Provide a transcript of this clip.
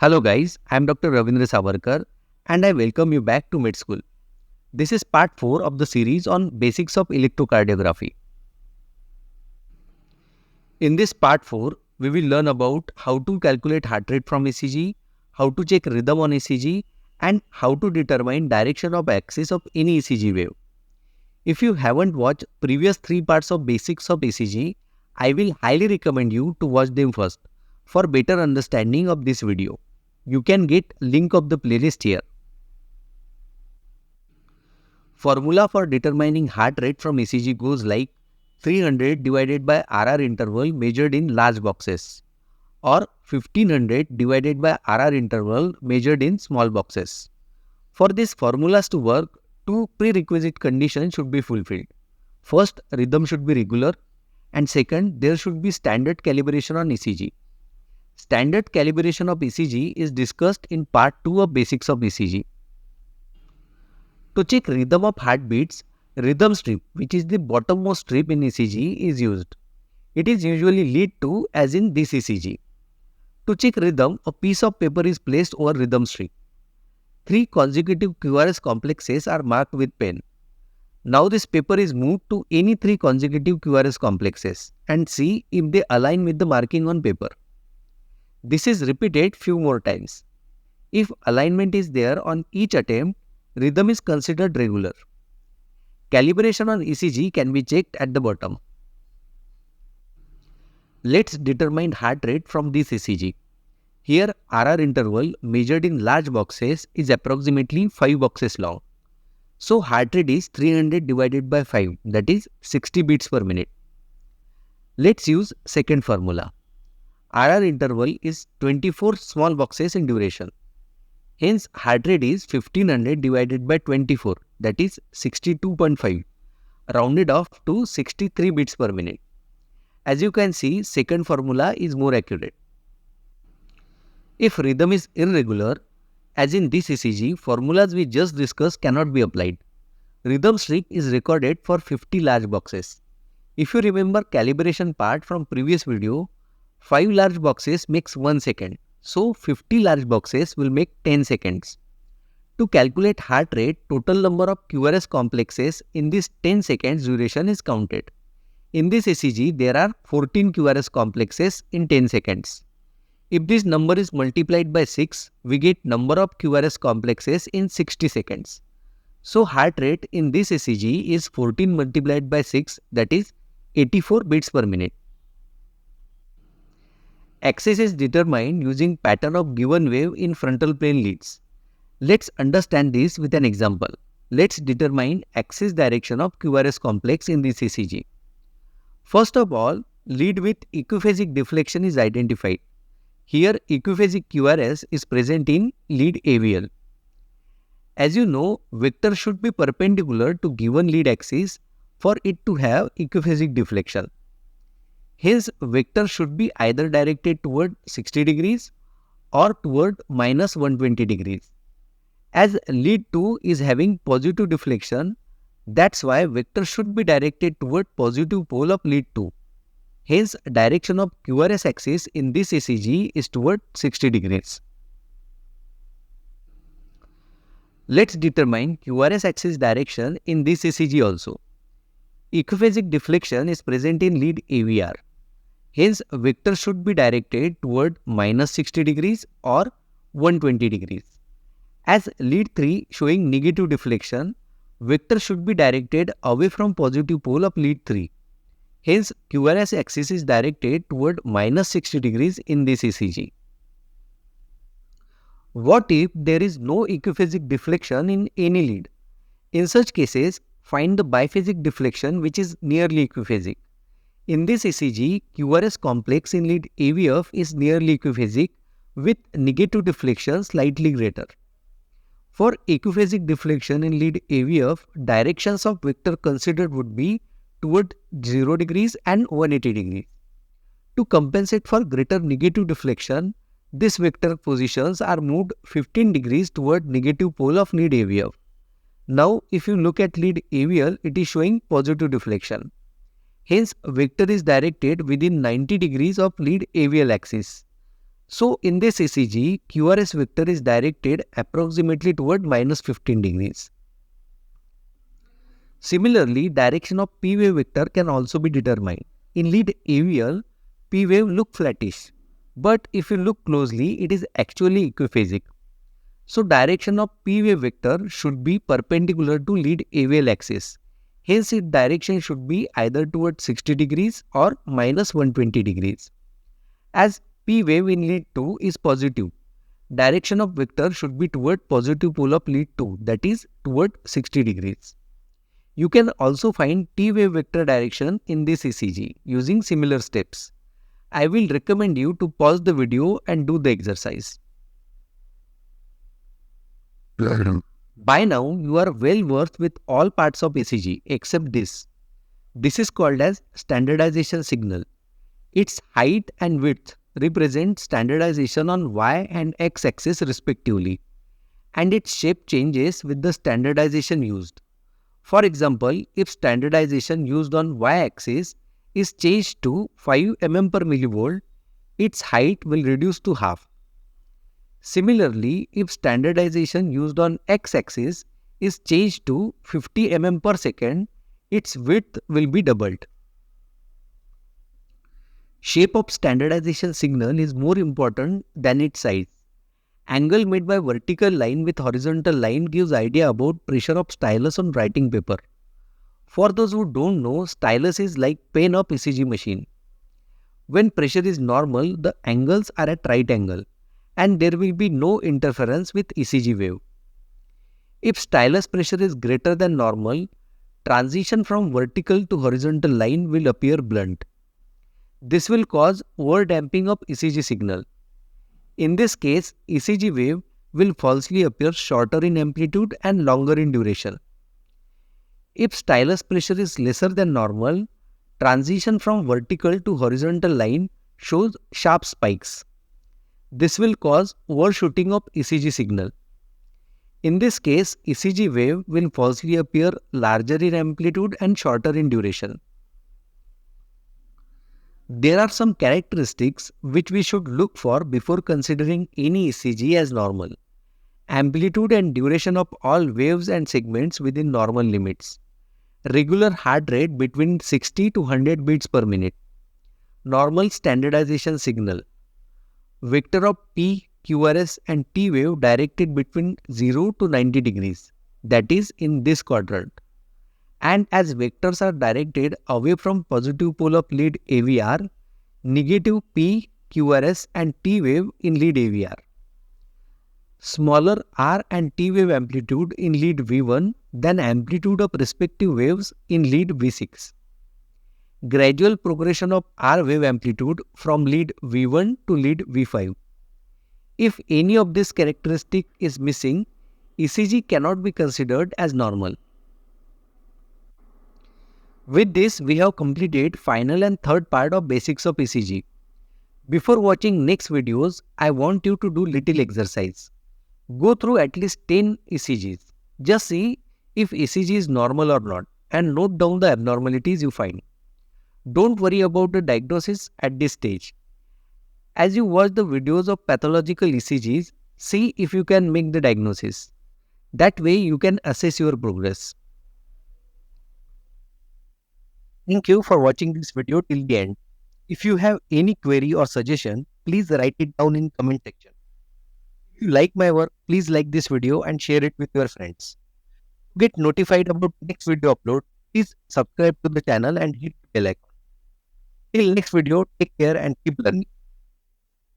Hello guys, I am Dr. Ravindra Savarkar and I welcome you back to Med School. This is part 4 of the series on basics of electrocardiography. In this part 4, we will learn about how to calculate heart rate from ECG, how to check rhythm on ECG and how to determine direction of axis of any ECG wave. If you haven't watched previous 3 parts of basics of ECG, I will highly recommend you to watch them first for better understanding of this video. You can get link of the playlist here. Formula for determining heart rate from ECG goes like 300 divided by RR interval measured in large boxes or 1500 divided by RR interval measured in small boxes. For these formulas to work, two prerequisite conditions should be fulfilled. First, rhythm should be regular and second, there should be standard calibration on ECG. Standard calibration of ECG is discussed in part 2 of basics of ECG. To check rhythm of heartbeats, rhythm strip, which is the bottommost strip in ECG, is used. It is usually lead 2 as in this ECG. To check rhythm, a piece of paper is placed over rhythm strip. 3 consecutive QRS complexes are marked with pen. Now this paper is moved to any 3 consecutive QRS complexes and see if they align with the marking on paper. This is repeated few more times. If alignment is there on each attempt, rhythm is considered regular. Calibration on ECG can be checked at the bottom. Let's determine heart rate from this ECG. Here RR interval measured in large boxes is approximately 5 boxes long. So heart rate is 300 divided by 5, that is 60 beats per minute. Let's use second formula. RR interval is 24 small boxes in duration. Hence, heart rate is 1500 divided by 24, that is 62.5, rounded off to 63 beats per minute. As you can see, second formula is more accurate. If rhythm is irregular, as in this ECG, formulas we just discussed cannot be applied. Rhythm strip is recorded for 50 large boxes. If you remember calibration part from previous video, 5 large boxes makes 1 second. So 50 large boxes will make 10 seconds. To calculate heart rate, total number of QRS complexes in this 10 seconds duration is counted. In this ECG, there are 14 QRS complexes in 10 seconds. If this number is multiplied by 6, we get number of QRS complexes in 60 seconds. So heart rate in this ECG is 14 multiplied by 6, that is 84 beats per minute. Axis is determined using pattern of given wave in frontal plane leads. Let's understand this with an example. Let's determine axis direction of QRS complex in this ECG. First of all, lead with equiphasic deflection is identified. Here, equiphasic QRS is present in lead AVL. As you know, vector should be perpendicular to given lead axis for it to have equiphasic deflection. Hence, vector should be either directed toward 60 degrees or toward minus 120 degrees. As lead 2 is having positive deflection, that's why vector should be directed toward positive pole of lead 2. Hence, direction of QRS axis in this ECG is toward 60 degrees. Let's determine QRS axis direction in this ECG also. Equiphasic deflection is present in lead AVR. Hence, vector should be directed toward minus 60 degrees or 120 degrees. As lead 3 showing negative deflection, vector should be directed away from positive pole of lead 3. Hence, QRS axis is directed toward minus 60 degrees in this ECG. What if there is no equiphasic deflection in any lead? In such cases, find the biphasic deflection which is nearly equiphasic. In this ECG, QRS complex in lead AVF is nearly equiphasic with negative deflection slightly greater. For equiphasic deflection in lead AVF, directions of vector considered would be toward 0 degrees and 180 degrees. To compensate for greater negative deflection, these vector positions are moved 15 degrees toward negative pole of lead AVF. Now, if you look at lead AVL, it is showing positive deflection. Hence, vector is directed within 90 degrees of lead AVL axis. So in this ECG, QRS vector is directed approximately toward -15 degrees. Similarly, direction of P wave vector can also be determined. In lead AVL, P wave look flattish, but if you look closely, it is actually equiphasic. So direction of P wave vector should be perpendicular to lead AVL axis. Hence, its direction should be either towards 60 degrees or -120 degrees. As P wave in lead 2 is positive, direction of vector should be toward positive pole of lead 2, that is toward 60 degrees. You can also find T wave vector direction in this ECG using similar steps. I will recommend you to pause the video and do the exercise. By now, you are well versed with all parts of ECG except this. This is called as standardization signal. Its height and width represent standardization on y and x axis respectively, and its shape changes with the standardization used. For example, if standardization used on y-axis is changed to 5 mm per millivolt, its height will reduce to half. Similarly, if standardization used on x-axis is changed to 50 mm per second, its width will be doubled. Shape of standardization signal is more important than its size. Angle made by vertical line with horizontal line gives idea about pressure of stylus on writing paper. For those who don't know, stylus is like pen of ECG machine. When pressure is normal, the angles are at right angle and there will be no interference with ECG wave. If stylus pressure is greater than normal, transition from vertical to horizontal line will appear blunt. This will cause over-damping of ECG signal. In this case, ECG wave will falsely appear shorter in amplitude and longer in duration. If stylus pressure is lesser than normal, transition from vertical to horizontal line shows sharp spikes. This will cause overshooting of ECG signal. In this case, ECG wave will falsely appear larger in amplitude and shorter in duration. There are some characteristics which we should look for before considering any ECG as normal. Amplitude and duration of all waves and segments within normal limits. Regular heart rate between 60 to 100 beats per minute. Normal standardization signal. Vector of P, QRS and T wave directed between 0 to 90 degrees. That is in this quadrant. And as vectors are directed away from positive pole of lead AVR, negative P, QRS and T wave in lead AVR. Smaller R and T wave amplitude in lead V1 than amplitude of respective waves in lead V6. Gradual progression of R wave amplitude from lead V1 to lead V5. If any of this characteristic is missing, ECG cannot be considered as normal. With this, we have completed final and third part of basics of ECG. Before watching next videos, I want you to do little exercise. Go through at least 10 ECGs. Just see if ECG is normal or not and note down the abnormalities you find. Don't worry about the diagnosis at this stage. As you watch the videos of pathological ECGs, see if you can make the diagnosis. That way you can assess your progress. Thank you for watching this video till the end. If you have any query or suggestion, please write it down in comment section. If you like my work, please like this video and share it with your friends. To get notified about next video upload, please subscribe to the channel and hit the bell icon. Till next video, take care and keep learning.